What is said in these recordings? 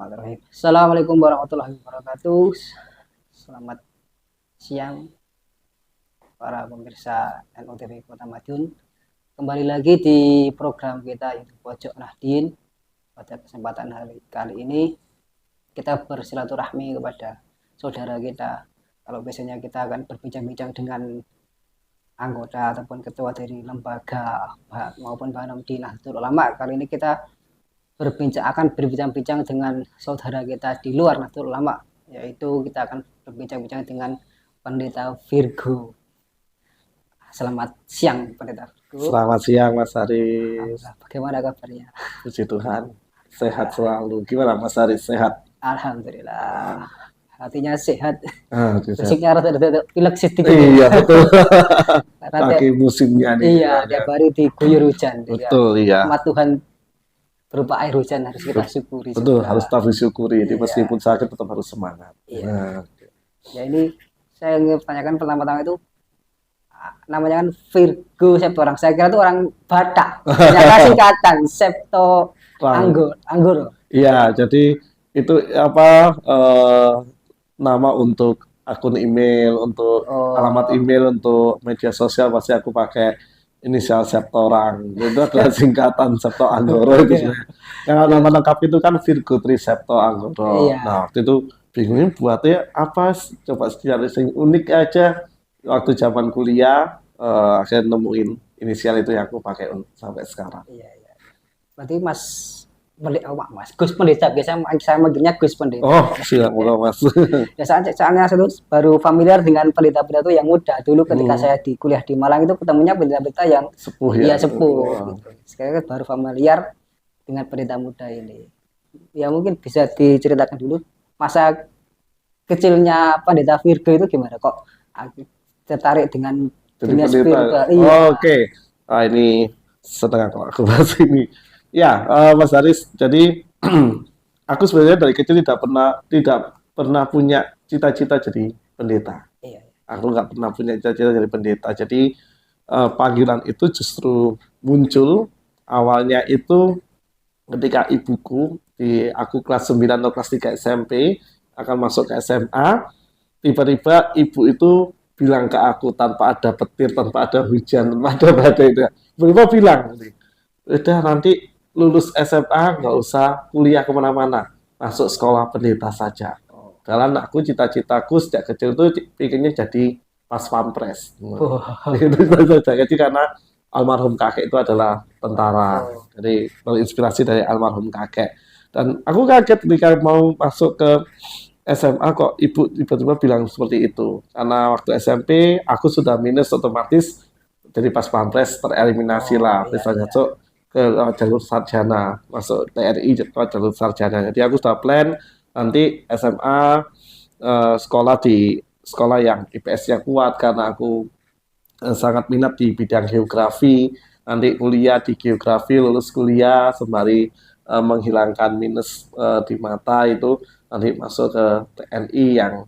Bismillahirrahmanirrahim. Assalamualaikum warahmatullahi wabarakatuh. Selamat siang para pemirsa NUTV Kota Madiun. Kembali lagi di program kita yaitu Pojok Nahdien. Pada kesempatan kali ini kita bersilaturahmi kepada saudara kita. Kalau biasanya kita akan berbincang-bincang dengan anggota ataupun ketua dari lembaga maupun Bahan di Nahdlatul Ulama, kali ini kita akan berbincang-bincang dengan saudara kita di luar Nahdlatul Ulama, yaitu kita akan berbincang-bincang dengan Pendeta Virgo. Selamat siang Pendeta Virgo. Selamat siang Mas Haris. Bagaimana kabarnya? Puji Tuhan, sehat selalu. Gimana Mas Haris, sehat? Alhamdulillah. Hatinya sehat. Fisiknya rada pilek sedikit. Iya betul. Lagi musimnya nih. Iya, tiap hari diguyur hujan. Betul, iya. Rahmat Tuhan berupa air hujan harus kita syukuri. Betul, harus kita bersyukuri. Iya. Meskipun sakit tetap harus semangat. Iya. Ya ini saya ingin tanyakan pertama-tama itu namanya kan Virgo Septo orang. Saya kira itu orang Batak. Ternyata singkatan Septo Anggoro. Iya, jadi itu apa nama untuk akun email, untuk alamat email, untuk media sosial pasti aku pakai inisial Septo orang. Itu adalah singkatan Septo Anggoro itu. Yang nama lengkap itu kan Virgo Tri Septo Anggoro. Iya. Nah, waktu itu bingungnya buatnya apa? Coba cari yang unik aja. Waktu zaman kuliah akhirnya nemuin inisial itu yang aku pakai sampai sekarang. Iya. Berarti Mas Gus Pendeta, biasa saya manggilnya Gus Pendeta. Oh, silakan Mas. Ya, soalnya saya baru familiar dengan pendeta-pendeta yang muda. Dulu ketika saya di kuliah di Malang itu ketemunya pendeta-pendeta yang sepuh ya. Sepuh. Gitu. Sekarang baru familiar dengan pendeta muda ini. Ya mungkin bisa diceritakan dulu masa kecilnya pendeta Virgo itu gimana kok tertarik dengan dunia spiritual. Iya. Oke. Ah, ini setengah kalau aku bahas ini. Ya, Mas Haris, jadi aku sebenarnya dari kecil tidak pernah punya cita-cita jadi pendeta. Iya. Aku nggak pernah punya cita-cita jadi pendeta. Jadi panggilan itu justru muncul awalnya itu ketika ibuku aku kelas 9 atau kelas 3 SMP akan masuk ke SMA, tiba-tiba ibu itu bilang ke aku tanpa ada petir, tanpa ada hujan, tanpa ada badai, tiba-tiba bilang, udah nanti lulus SMA nggak usah kuliah kemana-mana, masuk sekolah pendeta saja. Karena aku cita-citaku sejak kecil itu pikirnya jadi pas pampres. Itu saja kecil karena almarhum kakek itu adalah tentara. Jadi terinspirasi dari almarhum kakek. Dan aku kaget ketika mau masuk ke SMA kok ibu tiba-tiba bilang seperti itu. Karena waktu SMP aku sudah minus otomatis jadi pas pampres tereliminasi lah. Misalnya ke jalur sarjana, masuk TNI ke jalur sarjana. Jadi aku sudah plan nanti SMA sekolah di sekolah yang IPS-nya kuat karena aku sangat minat di bidang geografi. Nanti kuliah di geografi, lulus kuliah sembari menghilangkan minus di mata itu nanti masuk ke TNI yang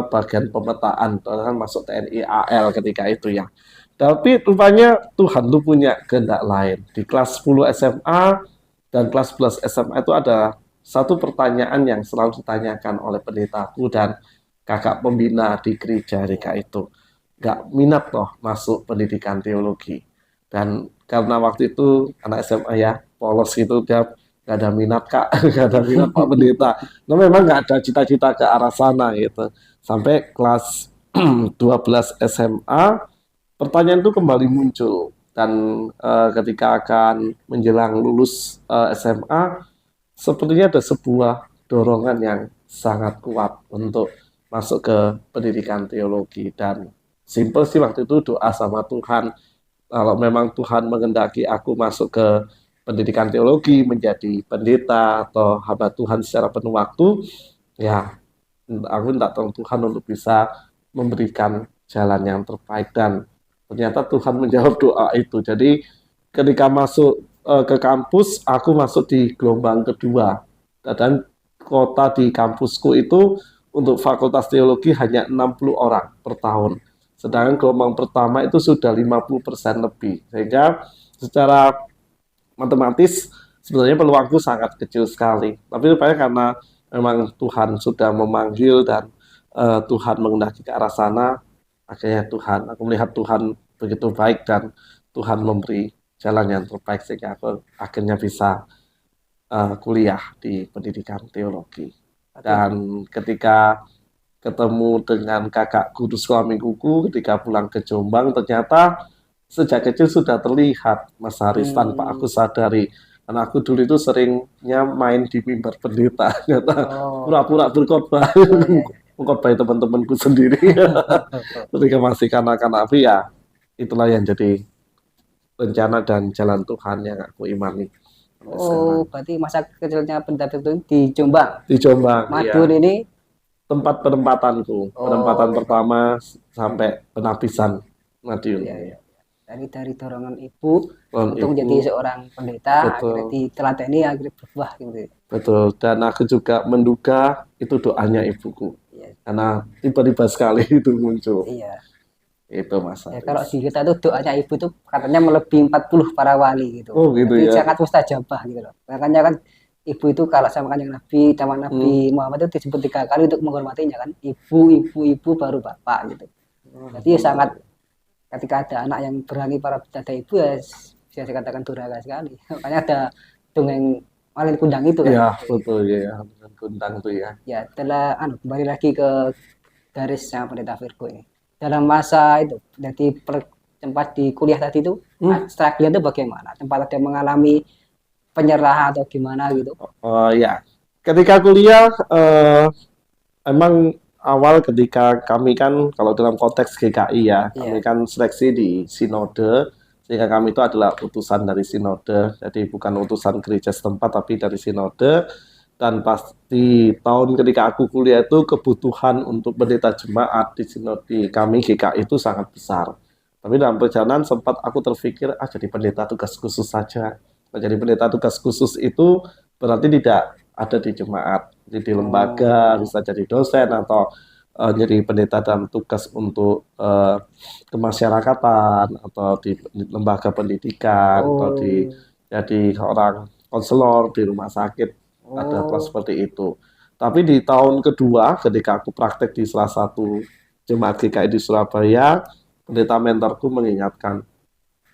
bagian pemetaan, kan masuk TNI AL ketika itu ya. Tapi rupanya Tuhan tuh punya kehendak lain. Di kelas 10 SMA dan kelas 11 SMA itu ada satu pertanyaan yang selalu ditanyakan oleh pendetaku dan kakak pembina di gereja ketika itu. Nggak minat loh masuk pendidikan teologi. Dan karena waktu itu anak SMA ya, polos gitu, dia nggak ada minat kak, nggak ada minat Pak Pendeta. Nah, memang nggak ada cita-cita ke arah sana gitu. Sampai kelas 12 SMA, pertanyaan itu kembali muncul dan ketika akan menjelang lulus SMA, sepertinya ada sebuah dorongan yang sangat kuat untuk masuk ke pendidikan teologi dan simple sih waktu itu doa sama Tuhan. Kalau memang Tuhan mengendaki aku masuk ke pendidikan teologi menjadi pendeta atau hamba Tuhan secara penuh waktu, ya aku minta tolong Tuhan untuk bisa memberikan jalan yang terbaik dan ternyata Tuhan menjawab doa itu. Jadi ketika masuk ke kampus, aku masuk di gelombang kedua. Dan kota di kampusku itu untuk fakultas teologi hanya 60 orang per tahun. Sedangkan gelombang pertama itu sudah 50% lebih. Sehingga secara matematis sebenarnya peluangku sangat kecil sekali. Tapi rupanya karena memang Tuhan sudah memanggil dan Tuhan menghendaki ke arah sana, akhirnya aku melihat Tuhan begitu baik dan Tuhan memberi jalan yang terbaik sehingga aku akhirnya bisa kuliah di pendidikan teologi. Dan ketika ketemu dengan kakak guru sekolah mingguku, ketika pulang ke Jombang, ternyata sejak kecil sudah terlihat Mas Haris tanpa aku sadari. Karena aku dulu itu seringnya main di mimbar pendeta, pura-pura berkhotbah, mengkhotbahi teman-temanku sendiri. Ketika masih kanak-kanak, tapi ya itulah yang jadi rencana dan jalan Tuhan yang aku imani. Oh, berarti masa kecilnya pendeta itu di Jombang. Di Jombang, Madiun ini tempat penempatanku, penempatan pertama sampai penapisan Madiun. Iya. Dari dorongan ibu untuk menjadi seorang pendeta, akhirnya diteladani, akhirnya berubah gitu. Betul, dan aku juga menduga itu doanya ibuku. Karena tiba-tiba sekali itu muncul. Iya. Itu Mas. Ya, kalau di kita tuh doanya ibu tuh katanya melebihi 40 para wali gitu. Oh gitu. Jadi ya. sangat mustajabah gitu loh. Makanya kan ibu itu kalau sama Kanjeng Nabi, sama Nabi Muhammad itu disebut 3 kali untuk menghormatinya kan. Ibu baru bapak gitu. Jadi sangat ketika ada anak yang berani para pendeta ibu ya bisa dikatakan durhaka sekali. Makanya ada dongeng Malin Kundang itu kan. Iya, betul ya. Malin Kundang tuh ya. Ya, setelah kembali lagi ke garis sama pendeta Virgo ini. Dalam masa itu, jadi tempat di kuliah tadi itu, setelah itu bagaimana? Tempat ada mengalami penyerahan atau gimana gitu? Ya, ketika kuliah emang awal ketika kami kan kalau dalam konteks GKI ya, kami kan seleksi di sinode, sehingga kami itu adalah utusan dari sinode, jadi bukan utusan gereja setempat tapi dari sinode. Dan pasti tahun ketika aku kuliah itu kebutuhan untuk pendeta jemaat di sinode kami GKI itu sangat besar. Tapi dalam perjalanan sempat aku terpikir, jadi pendeta tugas khusus saja. Jadi pendeta tugas khusus itu berarti tidak ada di jemaat, di lembaga, bisa jadi dosen atau jadi pendeta dalam tugas untuk kemasyarakatan atau di lembaga pendidikan atau jadi orang konselor di rumah sakit, ada kelas seperti itu. Tapi di tahun kedua ketika aku praktek di salah satu jemaat GKI di Surabaya, pendeta mentorku mengingatkan,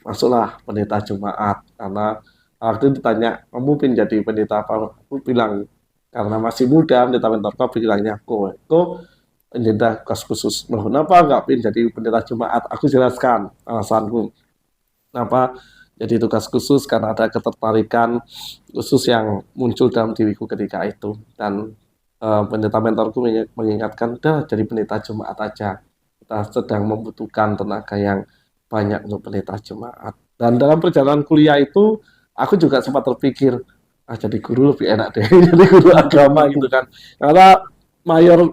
masuklah pendeta jemaat, karena waktu itu ditanya, kamu pengen jadi pendeta apa? Aku bilang, karena masih muda, pendeta mentorku bilangnya, kok pendeta tugas khusus. Loh, kenapa nggak pengen jadi pendeta jemaat? Aku jelaskan alasanku. Kenapa jadi tugas khusus? Karena ada ketertarikan khusus yang muncul dalam diriku ketika itu. Dan pendeta mentorku mengingatkan, udah jadi pendeta jemaat aja. Kita sedang membutuhkan tenaga yang banyak untuk pendeta jemaat. Dan dalam perjalanan kuliah itu, aku juga sempat terpikir, jadi guru lebih enak deh, jadi guru agama gitu kan. Karena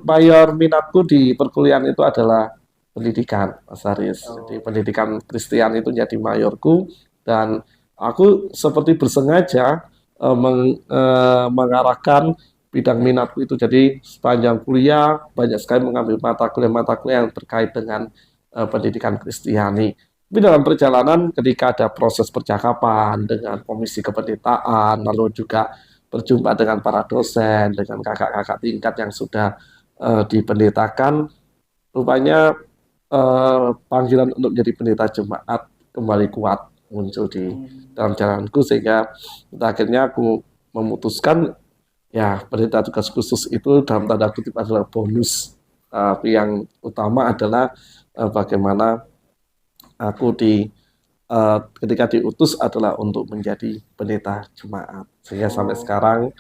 mayor minatku di perkuliahan itu adalah pendidikan, Mas Haris. Jadi pendidikan Kristen itu jadi mayorku, dan aku seperti bersengaja mengarahkan bidang minatku itu. Jadi sepanjang kuliah banyak sekali mengambil mata kuliah yang terkait dengan pendidikan Kristiani. Tapi dalam perjalanan ketika ada proses percakapan dengan komisi kependetaan, lalu juga berjumpa dengan para dosen, dengan kakak-kakak tingkat yang sudah dipendetakan, rupanya panggilan untuk menjadi pendeta jemaat kembali kuat muncul di dalam jalanku, sehingga akhirnya aku memutuskan ya pendeta tugas khusus itu dalam tanda kutip adalah bonus, tapi yang utama adalah bagaimana aku ketika diutus adalah untuk menjadi pendeta jemaat, sehingga sampai sekarang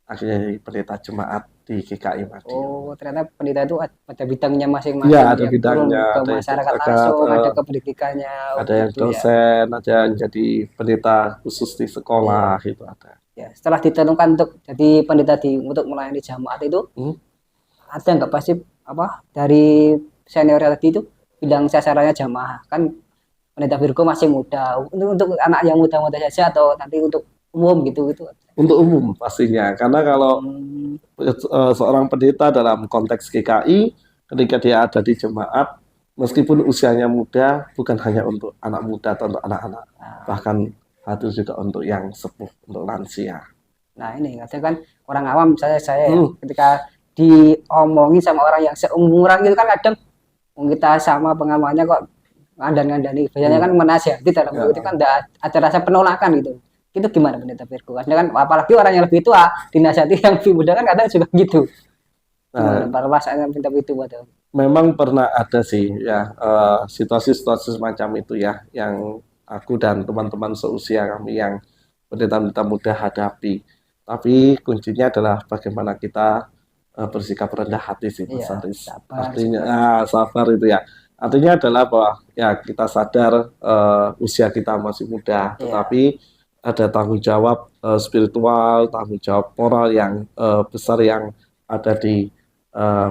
akhirnya jadi pendeta jemaat di GKI Madiun. Ternyata pendeta itu ada bidangnya masing-masing. Ya, ada bidangnya. Ke masyarakat langsung, ada ke pendidikannya. Ada yang dosen, ada yang jadi pendeta khusus di sekolah, itu ada. Ya, setelah ditentukan untuk jadi pendeta untuk melayani jemaat itu, ada nggak pasti dari senior tadi itu bidang sasarannya jamaah kan? Pendeta Virgo masih muda, untuk anak yang muda-muda saja atau nanti untuk umum gitu? Untuk umum pastinya, karena kalau seorang pendeta dalam konteks GKI, ketika dia ada di jemaat, meskipun usianya muda, bukan hanya untuk anak muda atau untuk anak-anak, bahkan hadir juga untuk yang sepuh, untuk lansia. Nah ini kadang kan orang awam, saya ya, Hmm, ketika diomongin sama orang yang seumuran gitu kan kadang kita sama pengalamannya kok ngandani biasanya kan hmm, menasihati dalam ya. itu kan ada rasa penolakan gitu. Itu gimana pendeta Virgo? Karena kan apalagi orang yang lebih tua dinasihati yang lebih muda kan kadang juga gitu. Gimana Nah, perasaan pendeta itu buat memang pernah ada sih ya situasi-situasi semacam itu ya yang aku dan teman-teman seusia kami yang pendeta-pendeta muda hadapi. Tapi kuncinya adalah bagaimana kita bersikap rendah hati sih Mas iya Haris. sabar Artinya sabar. sabar itu ya. Artinya adalah bahwa ya kita sadar usia kita masih muda, Iya tetapi ada tanggung jawab spiritual, tanggung jawab moral yang besar yang ada di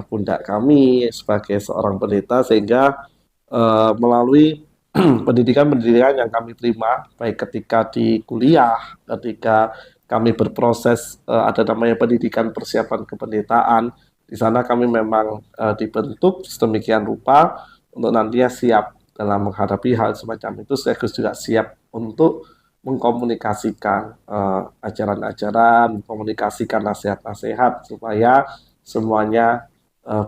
pundak kami sebagai seorang pendeta sehingga melalui pendidikan-pendidikan yang kami terima baik ketika di kuliah, ketika kami berproses ada namanya pendidikan persiapan kependetaan. Di sana kami memang dibentuk sedemikian rupa untuk nantinya siap dalam menghadapi hal semacam itu, sekaligus juga siap untuk mengkomunikasikan ajaran-ajaran, mengkomunikasikan nasihat-nasihat supaya semuanya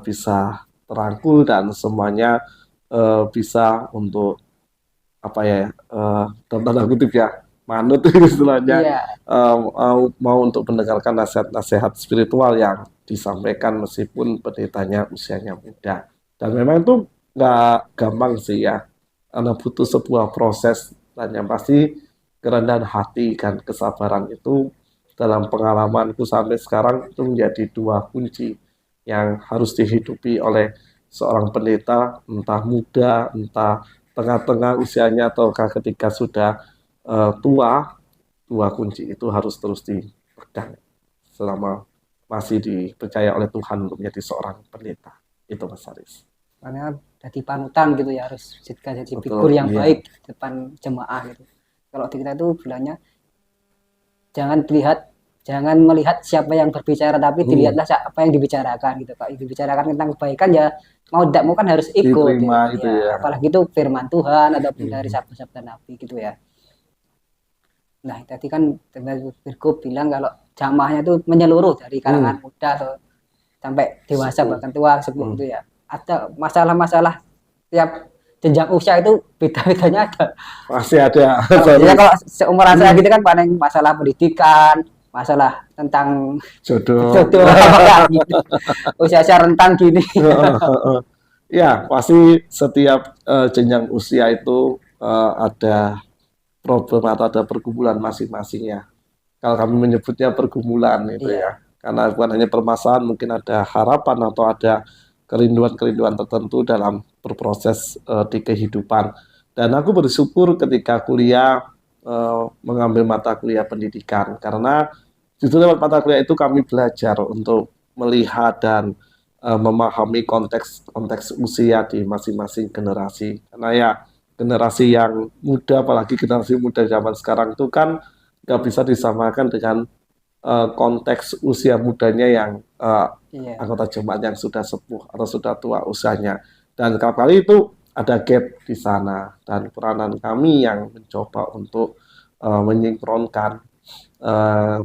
bisa terangkul dan semuanya bisa untuk apa ya dalam tanda kutip ya manut istilahnya iya mau untuk mendengarkan nasihat-nasihat spiritual yang disampaikan meskipun pendetanya usianya muda dan memang itu nggak gampang sih ya karena butuh sebuah proses dan yang pasti kerendahan hati dan kesabaran itu dalam pengalamanku sampai sekarang itu menjadi dua kunci yang harus dihidupi oleh seorang pendeta entah muda entah tengah-tengah usianya ataukah ketika sudah tua, dua kunci itu harus terus dipegang selama masih dipercaya oleh Tuhan untuk menjadi seorang pendeta. Itu Mas Haris. karena jadi panutan gitu ya harus jadi figur Betul, yang iya. baik di depan jemaah gitu. Kalau di kita itu bilangnya jangan melihat siapa yang berbicara tapi Hmm, dilihatlah apa yang dibicarakan gitu. Kalau yang dibicarakan tentang kebaikan ya mau tidak mau kan harus ikut diterima gitu. itu Ya ya. apalagi itu firman Tuhan ataupun dari Hmm, sabda-sabda Nabi gitu ya. Nah tadi kan Virgo bilang kalau jamaahnya itu menyeluruh dari kalangan hmm, muda atau sampai dewasa sepuh. bahkan tua sepuh Hmm. gitu ya. Ada masalah-masalah tiap jenjang usia itu beda-bedanya ada. Masih ada Kalau biasanya Haris. kalau seumuran saya Hmm, gitu kan paling masalah pendidikan, masalah tentang jodoh. jodoh apa gitu. Usia saya rentang gini. Ya, pasti setiap jenjang usia itu ada problem atau ada pergumulan masing-masing ya. Kalau kami menyebutnya pergumulan itu Iya, ya. Karena bukan hanya permasalahan, mungkin ada harapan atau ada kerinduan-kerinduan tertentu dalam berproses di kehidupan. Dan aku bersyukur ketika kuliah mengambil mata kuliah pendidikan karena justru lewat mata kuliah itu kami belajar untuk melihat dan memahami konteks usia di masing-masing generasi. Karena ya generasi yang muda, apalagi generasi muda zaman sekarang itu kan nggak bisa disamakan dengan konteks usia mudanya yang iya, anggota jemaat yang sudah sepuh atau sudah tua usianya. Dan kali itu ada gap di sana dan peranan kami yang mencoba untuk menyinkronkan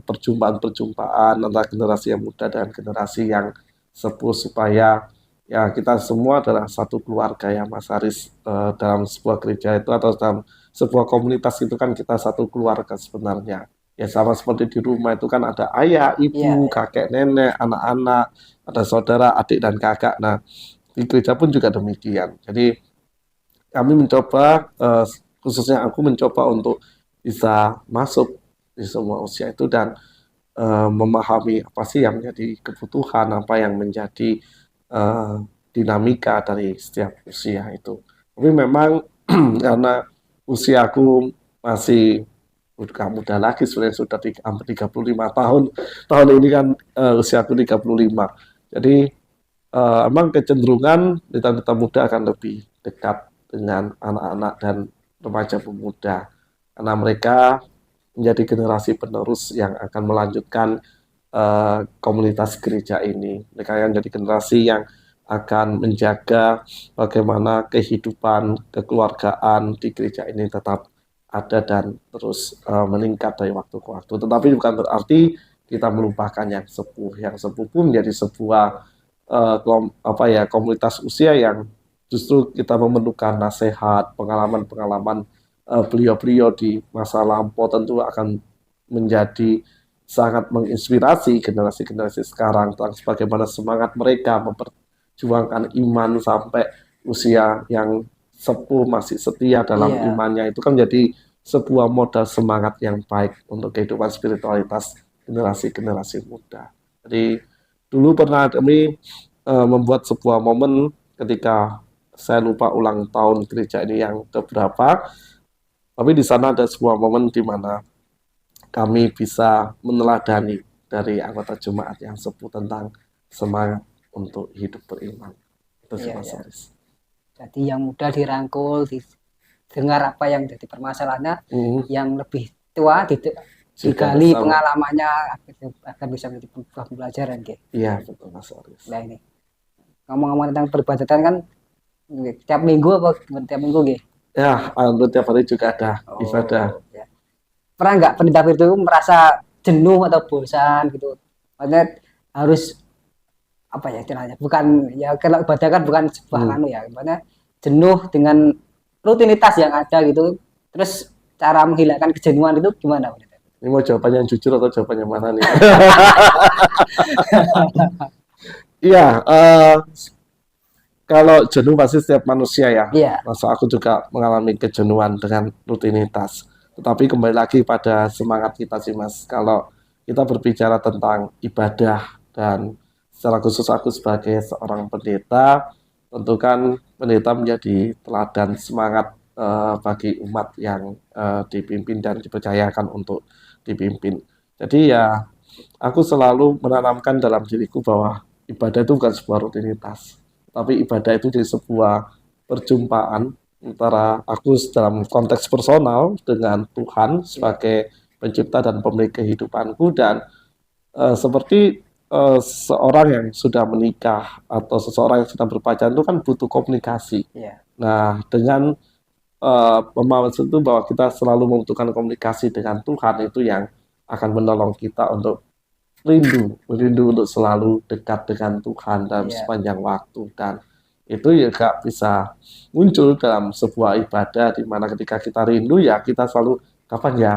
perjumpaan-perjumpaan antara generasi yang muda dan generasi yang sepuh supaya ya kita semua adalah satu keluarga ya Mas Haris dalam sebuah gereja itu atau dalam sebuah komunitas itu kan kita satu keluarga sebenarnya. Ya sama seperti di rumah itu kan ada ayah, iya, ibu, iya. kakek, nenek, anak-anak, ada saudara, adik dan kakak. Nah, di gereja pun juga demikian. Jadi kami mencoba, khususnya aku mencoba untuk bisa masuk di semua usia itu dan memahami apa sih yang menjadi kebutuhan, apa yang menjadi eh, dinamika dari setiap usia itu. Tapi memang karena usiaku masih udah muda lagi sebenarnya sudah hampir 35 tahun. Tahun ini kan usiaku 35. Jadi emang kecenderungan kita muda akan lebih dekat dengan anak-anak dan remaja pemuda karena mereka menjadi generasi penerus yang akan melanjutkan komunitas gereja ini. Mereka yang jadi generasi yang akan menjaga bagaimana kehidupan kekeluargaan di gereja ini tetap ada dan terus meningkat dari waktu ke waktu. Tetapi bukan berarti kita melupakan yang sepuh. Yang sepuh pun menjadi sebuah komunitas usia yang justru kita memerlukan nasihat, pengalaman-pengalaman beliau-beliau di masa lampau tentu akan menjadi sangat menginspirasi generasi-generasi sekarang tentang bagaimana semangat mereka memperjuangkan iman sampai usia yang sepuh masih setia dalam Iya, imannya, itu kan menjadi sebuah modal semangat yang baik untuk kehidupan spiritualitas generasi-generasi muda. Jadi dulu pernah kami membuat sebuah momen ketika saya lupa ulang tahun gereja ini yang keberapa, tapi di sana ada sebuah momen di mana kami bisa meneladani dari anggota jemaat yang sepuh tentang semangat untuk hidup beriman. Itu sih iya, Mas iya. Aris. Jadi yang muda dirangkul, didengar apa yang jadi permasalahannya, Hmm, yang lebih tua juga digali bersama. pengalamannya agar bisa menjadi sebuah pembelajaran gitu. Iya, betul Mas Aris. Nah ini ngomong-ngomong tentang peribadatan kan tiap minggu apa tiap minggu gitu. Ya, alhamdulillah tiap hari juga ada ibadah. Oh, ya. Pernah nggak pendeta itu merasa jenuh atau bosan gitu? Maksudnya harus apa ya istilahnya? Bukan ya kalau ibadah kan bukan sebuah Hmm. anu ya, maksudnya jenuh dengan rutinitas yang ada gitu. Terus cara menghilangkan kejenuhan itu gimana? Pendeta? Ini mau jawabannya yang jujur atau jawabannya mana nih? Iya, kalau jenuh pasti setiap manusia ya. Iya, Masa aku juga mengalami kejenuhan dengan rutinitas. Tetapi kembali lagi pada semangat kita sih Mas. Kalau kita berbicara tentang ibadah dan secara khusus aku sebagai seorang pendeta, tentu kan pendeta menjadi teladan semangat bagi umat yang dipimpin dan dipercayakan untuk dipimpin. Jadi ya aku selalu menanamkan dalam diriku bahwa ibadah itu bukan sebuah rutinitas, tapi ibadah itu jadi sebuah perjumpaan antara aku dalam konteks personal dengan Tuhan iya, sebagai pencipta dan pemilik kehidupanku, dan seperti seorang yang sudah menikah atau seseorang yang sedang berpacaran itu kan butuh komunikasi. iya, Nah, dengan pemahaman itu bahwa kita selalu membutuhkan komunikasi dengan Tuhan, itu yang akan menolong kita untuk rindu untuk selalu dekat dengan Tuhan dalam iya, sepanjang waktu, dan itu juga bisa muncul dalam sebuah ibadah di mana ketika kita rindu ya kita selalu kapan ya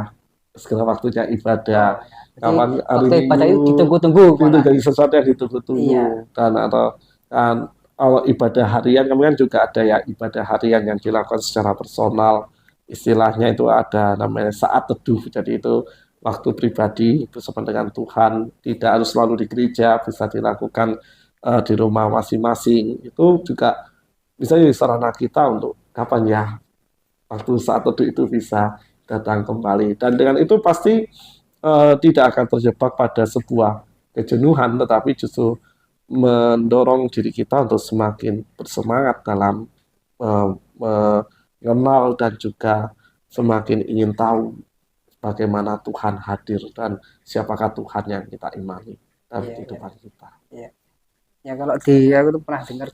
segera waktunya oh ibadah, ya. Jadi kapan hari waktu ibadah itu Minggu, ditunggu-tunggu itu malah. jadi sesuatu yang Iya, ditunggu-tunggu. Dan atau kan kalau ibadah harian kemudian juga ada ya ibadah harian yang dilakukan secara personal, istilahnya itu ada namanya saat teduh. Jadi itu waktu pribadi bersama dengan Tuhan, tidak harus selalu di gereja, bisa dilakukan di rumah masing-masing. Itu juga bisa jadi sarana kita untuk kapan ya waktu saat teduh itu bisa datang kembali. Dan dengan itu pasti tidak akan terjebak pada sebuah kejenuhan, tetapi justru mendorong diri kita untuk semakin bersemangat dalam eh, mengenal dan juga semakin ingin tahu bagaimana Tuhan hadir dan siapakah Tuhan yang kita imani dalam iya, iya, kehidupan kita. iya. Ya kalau di aku tuh pernah dengar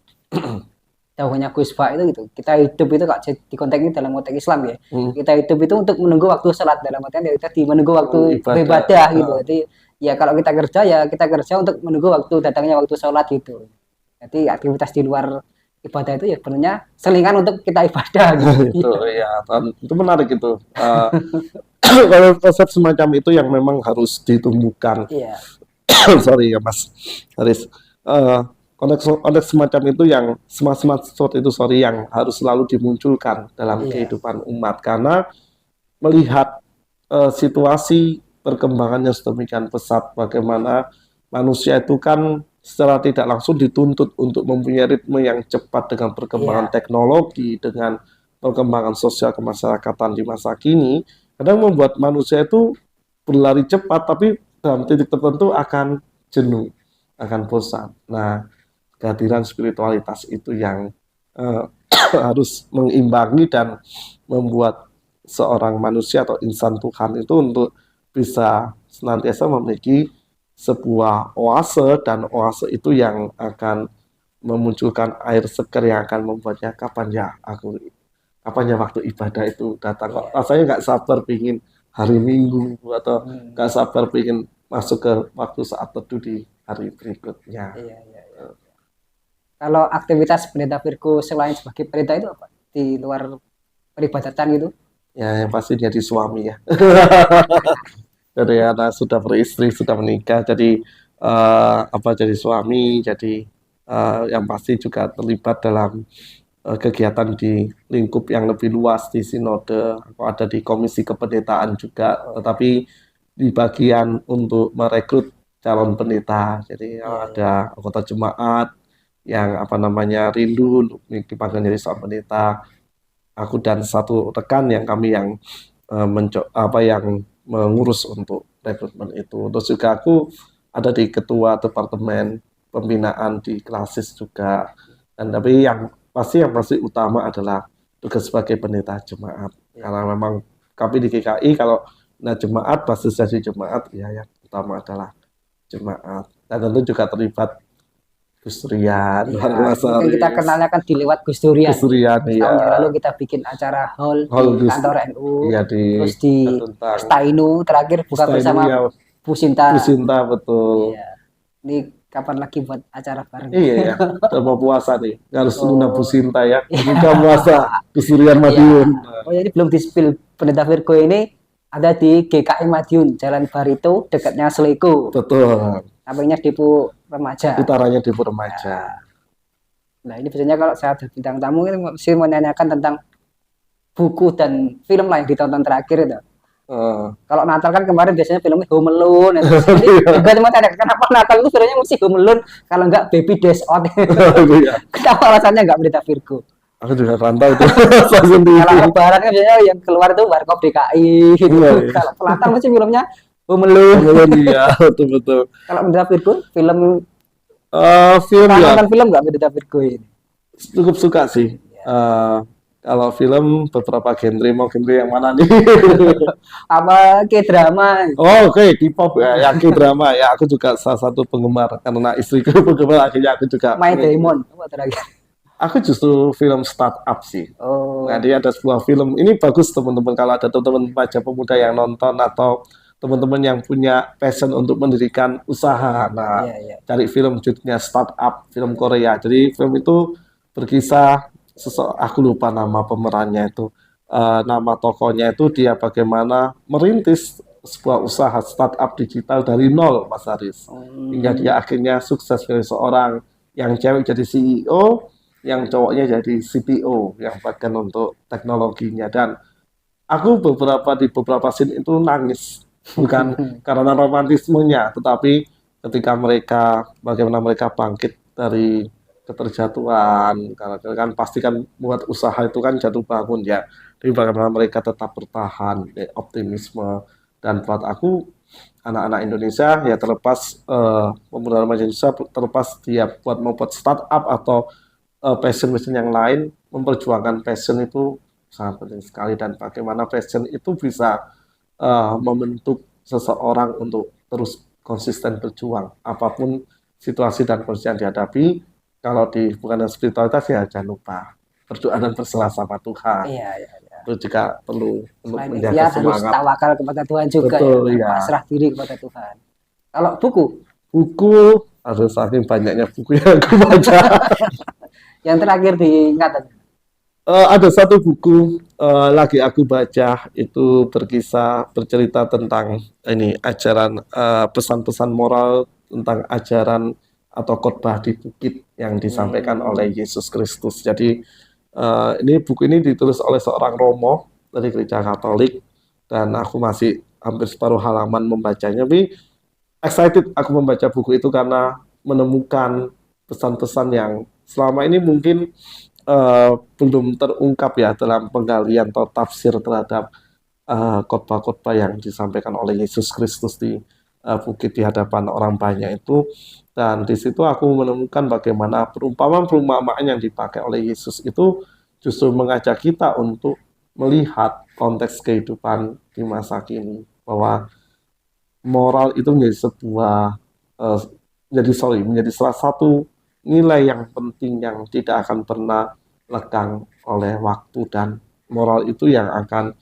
jauhnya Gus Pak itu gitu. Kita hidup itu kak di konteks ini dalam konteks Islam ya. Hmm, Kita hidup itu untuk menunggu waktu sholat dalam artian ya tadi menunggu waktu ibadah, beribadah gitu. Jadi ya kalau kita kerja ya kita kerja untuk menunggu waktu datangnya waktu sholat gitu. Jadi aktivitas di luar ibadah itu ya sebenarnya selingan untuk kita ibadah gitu. itu ya, itu menarik itu. Kalau konsep semacam itu yang memang harus ditumbuhkan. Iya, Sorry ya Mas Haris. Eh, konteks semacam itu yang semangat seperti itu, sorry, yang harus selalu dimunculkan dalam iya, kehidupan umat, karena melihat situasi perkembangannya sedemikian pesat, bagaimana manusia itu kan secara tidak langsung dituntut untuk mempunyai ritme yang cepat dengan perkembangan iya, teknologi, dengan perkembangan sosial kemasyarakatan di masa kini, kadang membuat manusia itu berlari cepat, tapi dalam titik tertentu akan jenuh, akan bosan. Nah, kehadiran spiritualitas itu yang eh, harus mengimbangi dan membuat seorang manusia atau insan Tuhan itu untuk bisa senantiasa memiliki sebuah oase, dan oase itu yang akan memunculkan air segar yang akan membuatnya kapan ya aku kapannya waktu ibadah itu datang kok. Iya. Rasanya nggak sabar pingin hari Minggu atau Hmm. nggak sabar pingin masuk ke waktu saat teduh di hari berikutnya. Iya, iya, iya. Kalau aktivitas pendeta Virgo selain sebagai pendeta itu apa? Di luar peribadatan gitu? Ya, yang pasti jadi suami ya. Jadi anak sudah beristri, sudah menikah, jadi apa jadi suami, jadi yang pasti juga terlibat dalam kegiatan di lingkup yang lebih luas di sinode. Aku ada di komisi kependetaan juga, tetapi di bagian untuk merekrut calon pendeta. Jadi Iya, iya. ada anggota jemaat yang apa namanya rindu untuk dipanggil jadi seorang pendeta. Aku dan satu rekan yang kami yang yang mengurus untuk rekrutmen itu. Terus juga aku ada di ketua departemen pembinaan di Klasis juga. Dan tapi yang pasti utama adalah tugas sebagai pendeta jemaat. Karena memang kami di GKI kalau jemaat pasti jadi jemaat ya yang utama adalah jemaat. Dan tentu juga terlibat Gus Rian, Iya, Mas mungkin kita Aris, kenalnya kan di lewat Gus Durian. Gus Rian Setahun yang lalu ya. kita bikin acara hall Hall di Gus, kantor NU, iya di terus di tentang Stainu terakhir buka Stainu bersama ya, Bu Sinta. Bu Sinta betul. Iya. Ini kapan lagi buat acara bareng? Iya ya, udah mau puasa nih. Harus Oh, lunak Bu Sinta ya. Buka puasa Gus Rian iya. Madiun. Oh, jadi belum di-spill pendeta Virgo ini ada di GKI Madiun, Jalan Barito, dekatnya Seleko. Betul. Sampingnya Depo Remaja. Utaranya di Remaja. Nah, ini biasanya kalau saya ada bintang tamu ini mesti menanyakan tentang buku dan film lah yang ditonton terakhir itu. Kalau Natal kan kemarin biasanya filmnya Home Alone. Jadi juga cuma tanya kenapa Natal itu filmnya mesti Home Alone kalau enggak Baby Dash Out. Iya. Kenapa alasannya enggak pendeta Virgo? Aku juga rantau tuh. Saya sendiri. Kalau Lebaran kan biasanya yang keluar itu Warkop DKI gitu. Iya, iya. Kalau Natal mesti filmnya Home Alone. Iya, betul-betul. Kalau pendeta Virgo film Film ya nonton film enggak pendeta Virgo ini? cukup suka sih. Kalau film beberapa genre, mau genre yang mana nih? Apa K-drama? Oh, oke, K-pop ya, yang K-drama ya. Aku juga salah satu penggemar karena istriku penggemar, akhirnya aku juga. My Diamond apa terakhir? Aku justru film startup sih. Oh, Nah, dia ada sebuah film. Ini bagus teman-teman kalau ada teman-teman remaja pemuda yang nonton atau teman-teman yang punya passion untuk mendirikan usaha. Nah, iya, iya. cari film judulnya Startup, film Korea. Jadi film itu berkisah aku lupa nama pemerannya itu. Nama tokohnya itu dia bagaimana merintis sebuah usaha startup digital dari nol, Mas Haris. Hingga dia akhirnya sukses dari seorang yang cewek jadi CEO, yang cowoknya jadi CTO, yang bagian untuk teknologinya. Dan aku di beberapa scene itu nangis, bukan karena romantismenya, tetapi ketika bagaimana mereka bangkit dari keterjatuhan, karena kan pasti kan buat usaha itu kan jatuh bangun ya, tapi bagaimana mereka tetap bertahan, optimisme. Dan buat aku anak-anak Indonesia ya terlepas pemuda remaja Indonesia, terlepas dia mau buat startup atau passion yang lain, memperjuangkan passion itu sangat penting sekali. Dan bagaimana passion itu bisa membentuk seseorang untuk terus konsisten berjuang apapun situasi dan kondisi yang dihadapi. Kalau di bukan spiritualitas ya jangan lupa berdoa dan berserah sama Tuhan. Iya, iya, iya. Itu juga perlu untuk Selain menjaga ikhtiar harus semangat. tawakal kepada Tuhan juga. Betul, ya, ya. pasrah diri kepada Tuhan. Kalau buku Buku, harus saking banyaknya buku yang aku baca. yang terakhir diingatan. Ada satu buku lagi aku baca, itu bercerita tentang ini ajaran pesan-pesan moral tentang ajaran atau khotbah di bukit yang disampaikan oleh Yesus Kristus. Jadi buku ini ditulis oleh seorang romo dari gereja Katolik, dan aku masih hampir separuh halaman membacanya. Tapi excited aku membaca buku itu karena menemukan pesan-pesan yang selama ini mungkin belum terungkap ya dalam penggalian atau tafsir terhadap khotbah-khotbah yang disampaikan oleh Yesus Kristus di bukit di hadapan orang banyak itu. Dan di situ aku menemukan bagaimana perumpamaan-perumpamaan yang dipakai oleh Yesus itu justru mengajak kita untuk melihat konteks kehidupan di masa kini, bahwa moral itu menjadi salah satu nilai yang penting yang tidak akan pernah lekang oleh waktu dan moral itu yang akan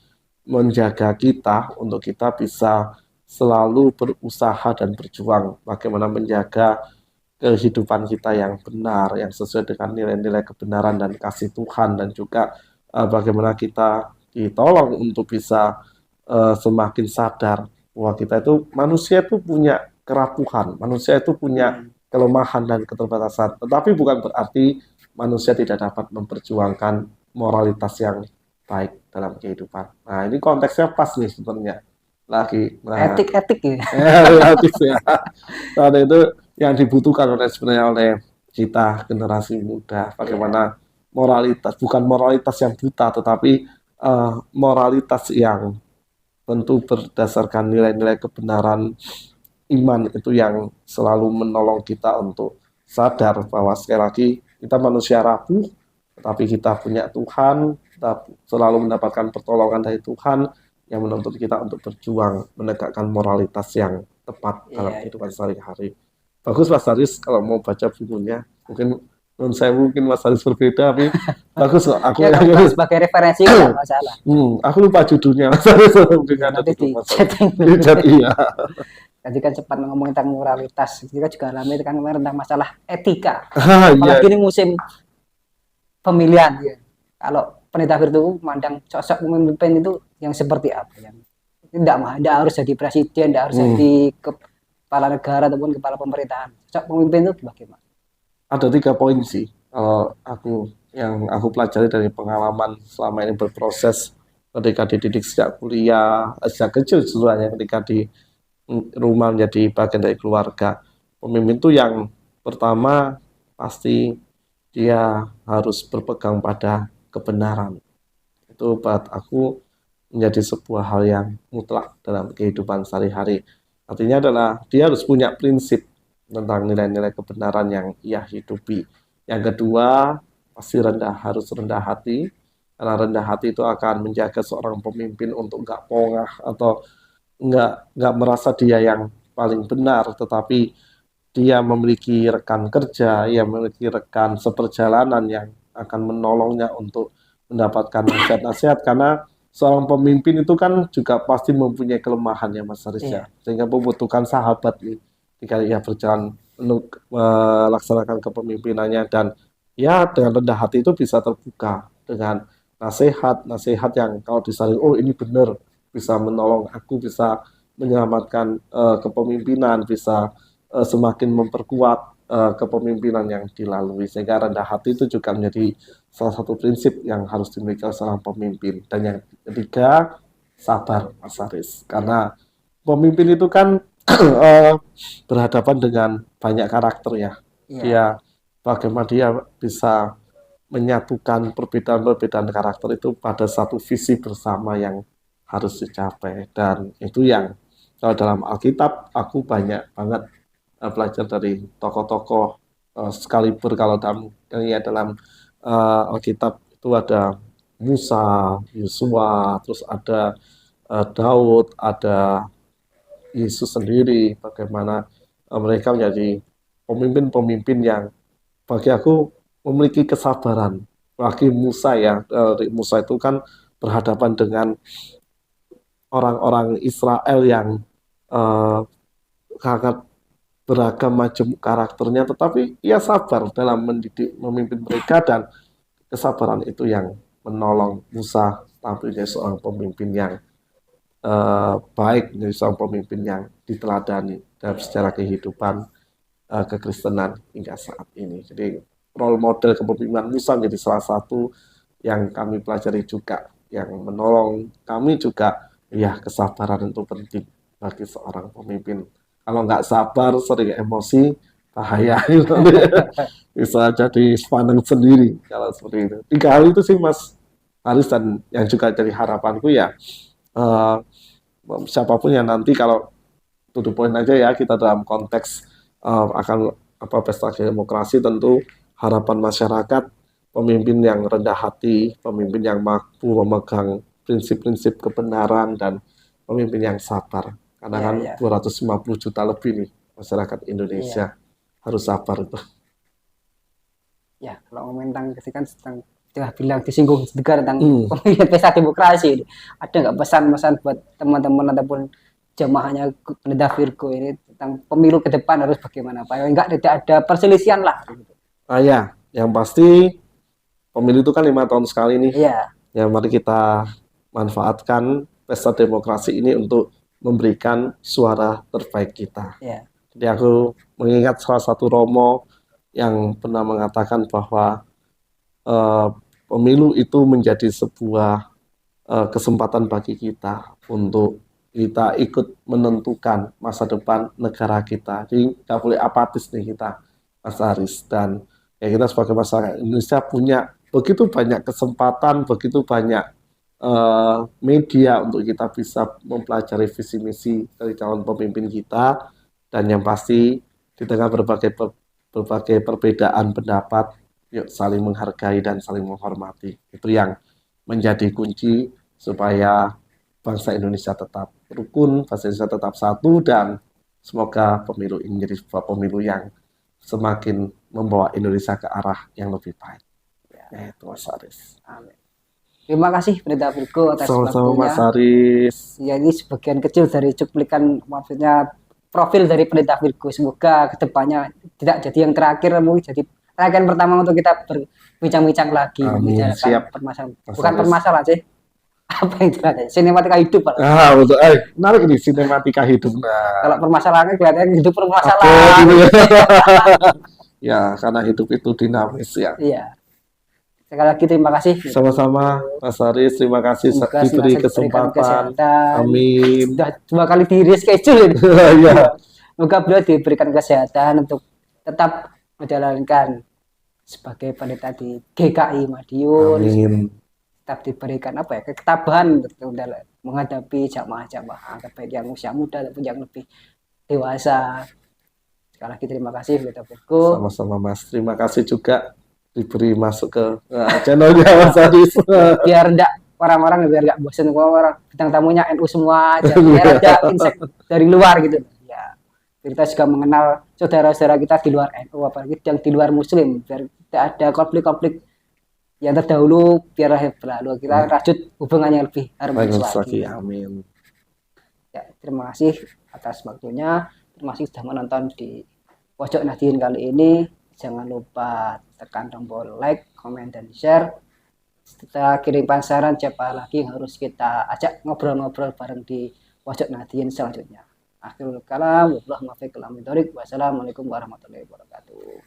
menjaga kita untuk kita bisa selalu berusaha dan berjuang bagaimana menjaga kehidupan kita yang benar, yang sesuai dengan nilai-nilai kebenaran dan kasih Tuhan, dan juga bagaimana kita ditolong untuk bisa semakin sadar bahwa kita itu manusia itu punya kerapuhan, manusia itu punya kelemahan dan keterbatasan, tetapi bukan berarti manusia tidak dapat memperjuangkan moralitas yang baik dalam kehidupan. Nah, ini konteksnya pas nih sebenarnya. Lagi, nah, Etik-etik ya. relatif ya. Karena itu yang dibutuhkan sebenarnya oleh kita generasi muda. Iya, Bagaimana moralitas, bukan moralitas yang buta, tetapi moralitas yang tentu berdasarkan nilai-nilai kebenaran iman itu yang selalu menolong kita untuk sadar bahwa sekali lagi kita manusia rapuh, tetapi kita punya Tuhan, kita selalu mendapatkan pertolongan dari Tuhan yang menuntut kita untuk berjuang menegakkan moralitas yang tepat dalam iya. kehidupan sehari-hari. Bagus Mas Haris kalau mau baca bukunya. Mungkin menurut saya mungkin Mas Haris berbeda, tapi bagus kok. Aku Ya kalau sebagai referensi nggak masalah. aku lupa judulnya Mas Haris. Mungkin Ya, ada nanti di judul Mas Haris. chatting. Iya. Jadi kan cepat ngomongin tentang moralitas. Kita juga ramai kan kemarin tentang masalah etika. Ah, iya. Apalagi ini musim pemilihan ya. Kalau pendeta itu memandang sosok pemimpin itu yang seperti apa, yang tidak harus jadi presiden, tidak harus jadi kepala negara ataupun kepala pemerintahan. Sosok pemimpin itu bagaimana? Ada 3 poin sih kalau aku yang aku pelajari dari pengalaman selama ini berproses ketika dididik sejak kuliah, sejak kecil sebenarnya ketika di rumah menjadi bagian dari keluarga. Pemimpin itu yang pertama pasti dia harus berpegang pada kebenaran. Itu buat aku menjadi sebuah hal yang mutlak dalam kehidupan sehari-hari. Artinya adalah dia harus punya prinsip tentang nilai-nilai kebenaran yang ia hidupi. Yang kedua, pasti harus rendah hati, karena rendah hati itu akan menjaga seorang pemimpin untuk nggak pongah atau nggak merasa dia yang paling benar, tetapi dia memiliki rekan kerja, ia memiliki rekan seperjalanan yang akan menolongnya untuk mendapatkan nasihat-nasihat, karena seorang pemimpin itu kan juga pasti mempunyai kelemahan ya Mas Haris ya, sehingga membutuhkan sahabat nih ketika ia berjalan untuk melaksanakan kepemimpinannya, dan ya dengan rendah hati itu bisa terbuka dengan nasihat-nasihat yang kalau disaring, oh ini benar, bisa menolong aku, bisa menyelamatkan kepemimpinan, bisa semakin memperkuat kepemimpinan yang dilalui, sehingga rendah hati itu juga menjadi salah satu prinsip yang harus dimiliki oleh seorang pemimpin. Dan yang ketiga, sabar Mas Haris, karena pemimpin itu kan berhadapan dengan banyak karakter ya. Dia bagaimana dia bisa menyatukan perbedaan-perbedaan karakter itu pada satu visi bersama yang harus dicapai. Dan itu yang kalau dalam Alkitab aku banyak banget belajar dari tokoh-tokoh sekaliber. Kalau dalam Alkitab itu ada Musa, Yosua, terus ada Daud, ada Yesus sendiri, bagaimana mereka menjadi pemimpin-pemimpin yang bagi aku memiliki kesabaran. Bagi Musa ya, Musa itu kan berhadapan dengan orang-orang Israel yang sangat beragam macam karakternya, tetapi ia sabar dalam mendidik, memimpin mereka, dan kesabaran itu yang menolong Musa tampil menjadi seorang pemimpin yang baik, menjadi seorang pemimpin yang diteladani dalam sejarah kehidupan kekristenan hingga saat ini. Jadi role model kepemimpinan Musa menjadi salah satu yang kami pelajari juga, yang menolong kami juga. Ya, kesabaran itu penting bagi seorang pemimpin. Kalau nggak sabar, sering emosi, bahaya. Bisa jadi sepaneng sendiri kalau seperti itu. 3 hal itu sih Mas Haris, dan yang juga jadi harapanku ya, siapapun yang nanti, kalau to the point aja ya, kita dalam konteks akan pesta demokrasi, tentu harapan masyarakat pemimpin yang rendah hati, pemimpin yang mampu memegang prinsip-prinsip kebenaran, dan pemimpin yang sabar. Karena kan 250 juta lebih nih masyarakat Indonesia harus sabar itu. Ya, kalau ngomongin tentang Dia bilang disinggung juga tentang pemilihan pesta demokrasi ini. Ada nggak pesan-pesan buat teman-teman ataupun jamaahnya Pendeta Virgo ini tentang pemilu ke depan harus bagaimana Pak? Enggak tidak ada perselisihan lah. Gitu. Ya, yang pasti pemilu itu kan 5 tahun sekali nih. Iya. Ya, mari kita manfaatkan pesta demokrasi ini untuk memberikan suara terbaik kita. Iya. Jadi aku mengingat salah satu Romo yang pernah mengatakan bahwa pemilu itu menjadi sebuah kesempatan bagi kita untuk kita ikut menentukan masa depan negara kita. Jadi nggak boleh apatis nih kita, Mas Aris. Dan ya kita sebagai masyarakat Indonesia punya begitu banyak kesempatan, begitu banyak media untuk kita bisa mempelajari visi misi dari calon pemimpin kita. Dan yang pasti di tengah berbagai perbedaan pendapat, yuk saling menghargai dan saling menghormati. Itu yang menjadi kunci supaya bangsa Indonesia tetap rukun, bangsa Indonesia tetap satu, dan semoga pemilu ini menjadi sebuah pemilu yang semakin membawa Indonesia ke arah yang lebih baik. Ya, itu Mas Aris. Amin. Terima kasih Pendeta Virgo atas Sama-sama waktunya. Mas Aris. Ya, ini sebagian kecil dari cuplikan, maksudnya profil dari Pendeta Virgo. Semoga kedepannya tidak jadi yang terakhir, mungkin jadi rangkaian pertama untuk kita berbincang-bincang lagi. Amin. Siap. Permasalahan. Mas Bukan Aris. permasalahan sih. Apa yang terjadi? Sinematika hidup. Betul. Menarik ini sinematika hidup. Nah, kalau permasalahannya kelihatannya hidup Oke, permasalahan. gitu ya. Ya, karena hidup itu dinamis ya. Iya. Sekali lagi terima kasih. Sama-sama Mas Aris, terima kasih Semoga diberi senantiasa diberikan kesempatan. kesehatan. Amin. Sudah 2 kali di reschedule ini. Ya. Semoga beliau diberikan kesehatan untuk tetap menjalankan sebagai pendeta di GKI Madiun. Amin. Tetap diberikan ketabahan untuk menghadapi jamaah-jamaah baik yang usia muda ataupun yang lebih dewasa. Sekali lagi terima kasih Pendeta Virgo. Sama-sama Mas, terima kasih juga diberi masuk ke channelnya Mas Aris. Biar enggak bosan orang bintang tamunya NU semua aja, biar ada insek dari luar gitu ya. Kita juga mengenal saudara-saudara kita di luar NU, apalagi yang di luar Muslim, biar tidak ada konflik-konflik yang terdahulu, biar berlalu, kita rajut hubungan yang lebih harmonis lagi. Amin. Ya, terima kasih atas waktunya, terima kasih sudah menonton di Pojok Nadien kali ini. Jangan lupa tekan tombol like, komen, dan share. Kita kirimkan saran siapa lagi yang harus kita ajak ngobrol-ngobrol bareng di Pojok Nadien selanjutnya. Akhirul kalam, wassalamualaikum warahmatullahi wabarakatuh.